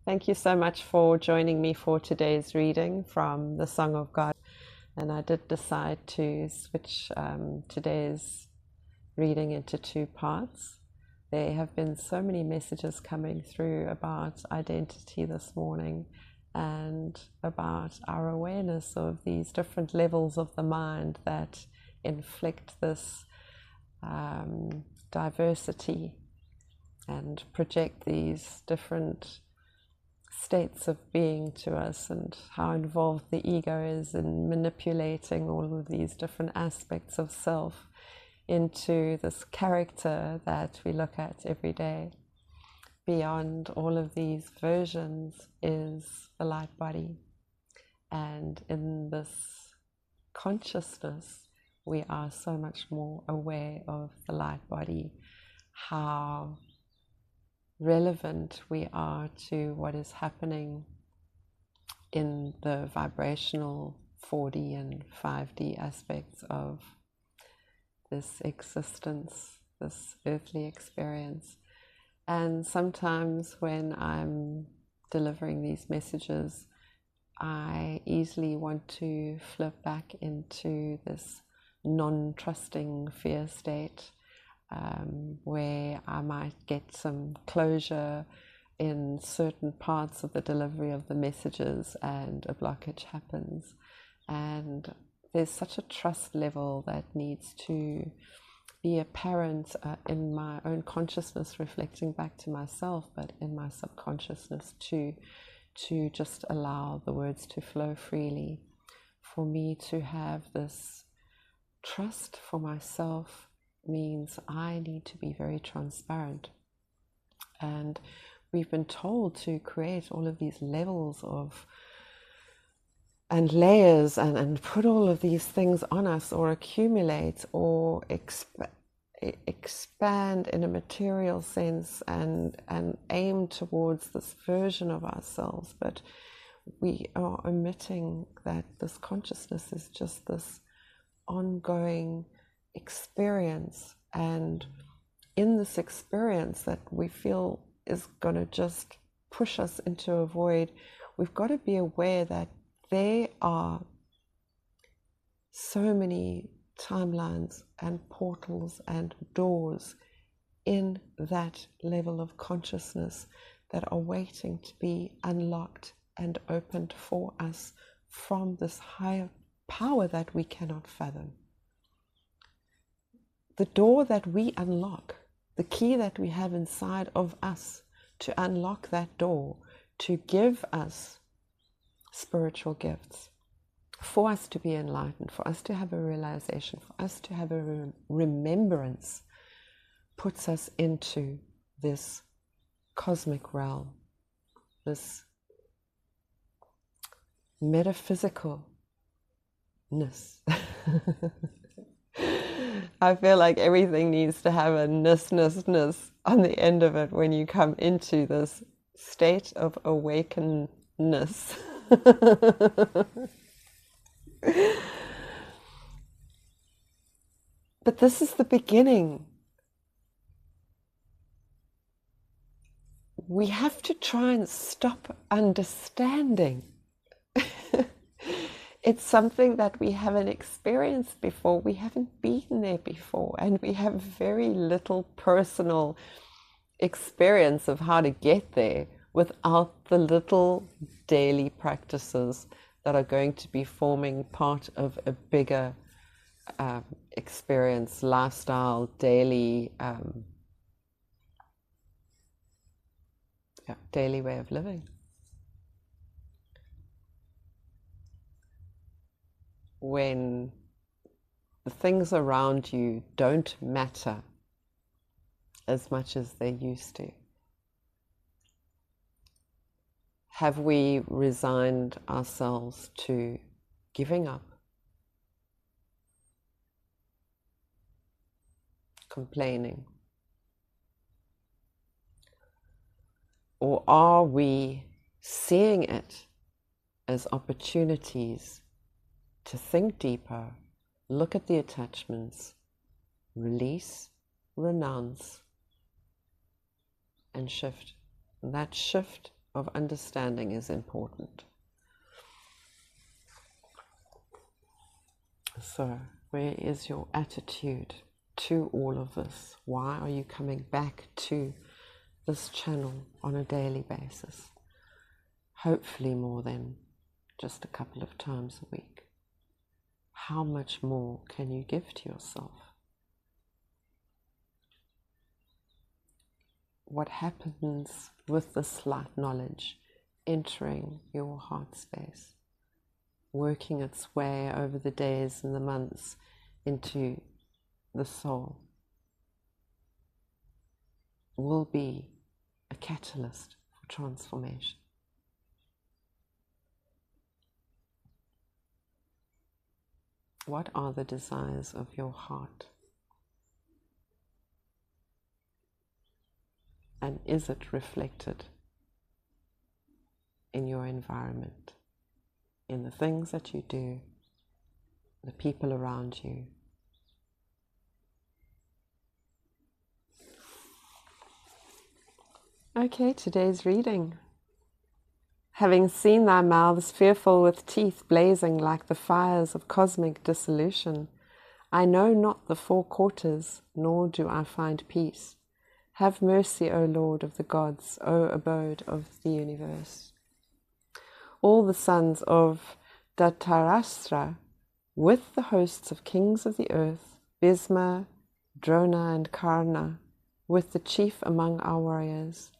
Thank you so much for joining me for today's reading from the Song of God. And I did decide to switch today's reading into two parts. There have been so many messages coming through about identity this morning and about our awareness of these different levels of the mind that inflict this diversity and project these different states of being to us, and how involved the ego is in manipulating all of these different aspects of self into this character that we look at every day. Beyond all of these versions is the light body, and in this consciousness we are so much more aware of the light body, how relevant we are to what is happening in the vibrational 4D and 5D aspects of this existence, this earthly experience. And sometimes when I'm delivering these messages, I easily want to flip back into this non-trusting fear state, where I might get some closure in certain parts of the delivery of the messages and a blockage happens. And there's such a trust level that needs to be apparent in my own consciousness, reflecting back to myself, but in my subconsciousness too, to just allow the words to flow freely. For me to have this trust for myself means I need to be very transparent. And we've been told to create all of these levels of and layers and put all of these things on us, or accumulate or expand in a material sense and aim towards this version of ourselves. But we are omitting that this consciousness is just this ongoing experience, and in this experience that we feel is going to just push us into a void, we've got to be aware that there are so many timelines and portals and doors in that level of consciousness that are waiting to be unlocked and opened for us from this higher power that we cannot fathom. The door that we unlock, the key that we have inside of us to unlock that door, to give us spiritual gifts, for us to be enlightened, for us to have a realization, for us to have a remembrance, puts us into this cosmic realm, this metaphysicalness. I feel like everything needs to have a ness on the end of it when you come into this state of awakenness. But this is the beginning. We have to try and stop understanding. It's something that we haven't experienced before. We haven't been there before, and we have very little personal experience of how to get there without the little daily practices that are going to be forming part of a bigger experience, lifestyle, daily daily way of living. When the things around you don't matter as much as they used to, have we resigned ourselves to giving up, complaining? Or are we seeing it as opportunities to think deeper, look at the attachments, release, renounce, and shift? And that shift of understanding is important. So, where is your attitude to all of this? Why are you coming back to this channel on a daily basis? Hopefully more than just a couple of times a week. How much more can you give to yourself? What happens with this light knowledge entering your heart space, working its way over the days and the months into the soul, will be a catalyst for transformation. What are the desires of your heart? And is it reflected in your environment, in the things that you do, the people around you? Okay, today's reading. Having seen thy mouths fearful with teeth blazing like the fires of cosmic dissolution, I know not the four quarters, nor do I find peace. Have mercy, O Lord of the gods, O abode of the universe. All the sons of Dhritarashtra, with the hosts of kings of the earth, Bhisma, Drona, and Karna, with the chief among our warriors,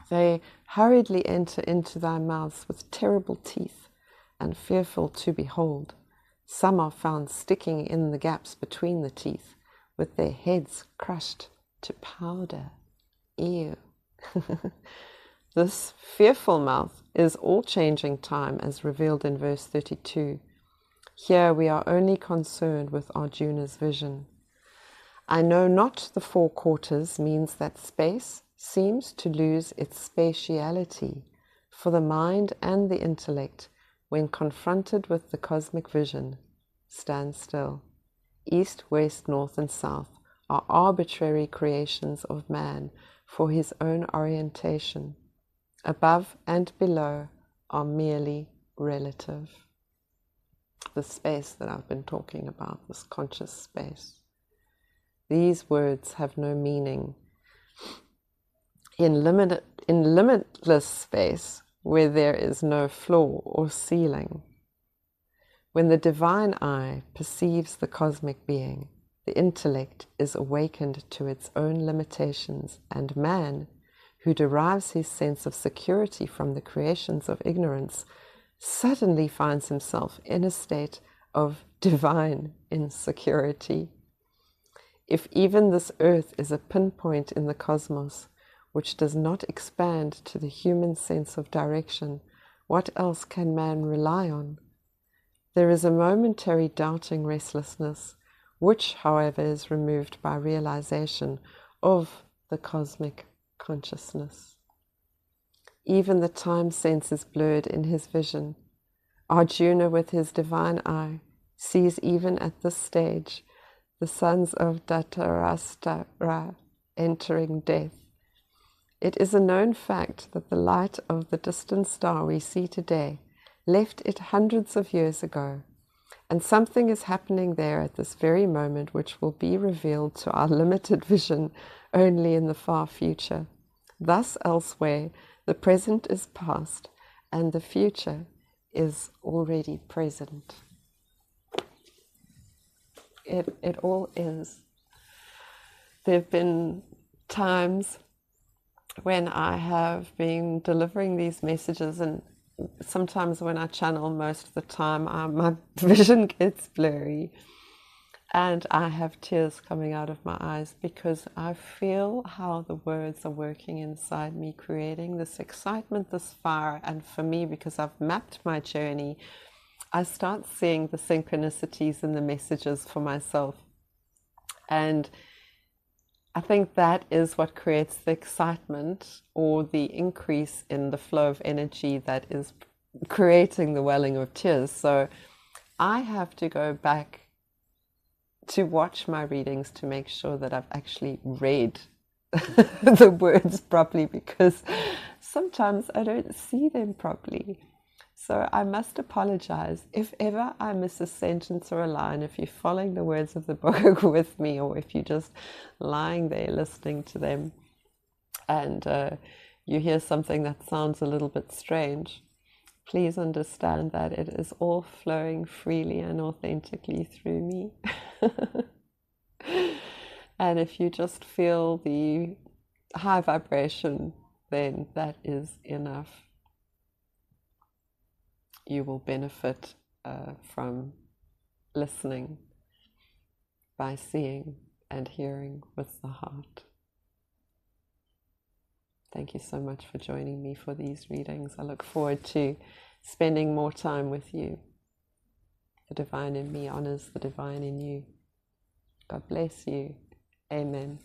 they hurriedly enter into thy mouths with terrible teeth, and fearful to behold. Some are found sticking in the gaps between the teeth, with their heads crushed to powder. Ew. This fearful mouth is all-changing time, as revealed in verse 32. Here we are only concerned with Arjuna's vision. I know not the four quarters means that space seems to lose its spatiality for the mind and the intellect when confronted with the cosmic vision. Stand still. East, west, north, and south are arbitrary creations of man for his own orientation. Above and below are merely relative. The space that I've been talking about, this conscious space. These words have no meaning in limitless space where there is no floor or ceiling. When the divine eye perceives the cosmic being, the intellect is awakened to its own limitations, and man, who derives his sense of security from the creations of ignorance, suddenly finds himself in a state of divine insecurity. If even this earth is a pinpoint in the cosmos, which does not expand to the human sense of direction, what else can man rely on? There is a momentary doubting restlessness, which, however, is removed by realization of the cosmic consciousness. Even the time sense is blurred in his vision. Arjuna, with his divine eye, sees even at this stage the sons of Dhritarashtra entering death. It is a known fact that the light of the distant star we see today left it hundreds of years ago, and something is happening there at this very moment which will be revealed to our limited vision only in the far future. Thus, elsewhere, the present is past, and the future is already present. It all is. There have been times when I have been delivering these messages, and sometimes when I channel, most of the time my vision gets blurry and I have tears coming out of my eyes, because I feel how the words are working inside me, creating this excitement, this fire. And for me, because I've mapped my journey, I start seeing the synchronicities in the messages for myself. And I think that is what creates the excitement, or the increase in the flow of energy that is creating the welling of tears. So I have to go back to watch my readings to make sure that I've actually read the words properly, because sometimes I don't see them properly. So I must apologize if ever I miss a sentence or a line, if you're following the words of the book with me, or if you're just lying there listening to them and you hear something that sounds a little bit strange. Please understand that it is all flowing freely and authentically through me. And if you just feel the high vibration, then that is enough. You will benefit from listening by seeing and hearing with the heart. Thank you so much for joining me for these readings. I look forward to spending more time with you. The divine in me honors the divine in you. God bless you. Amen.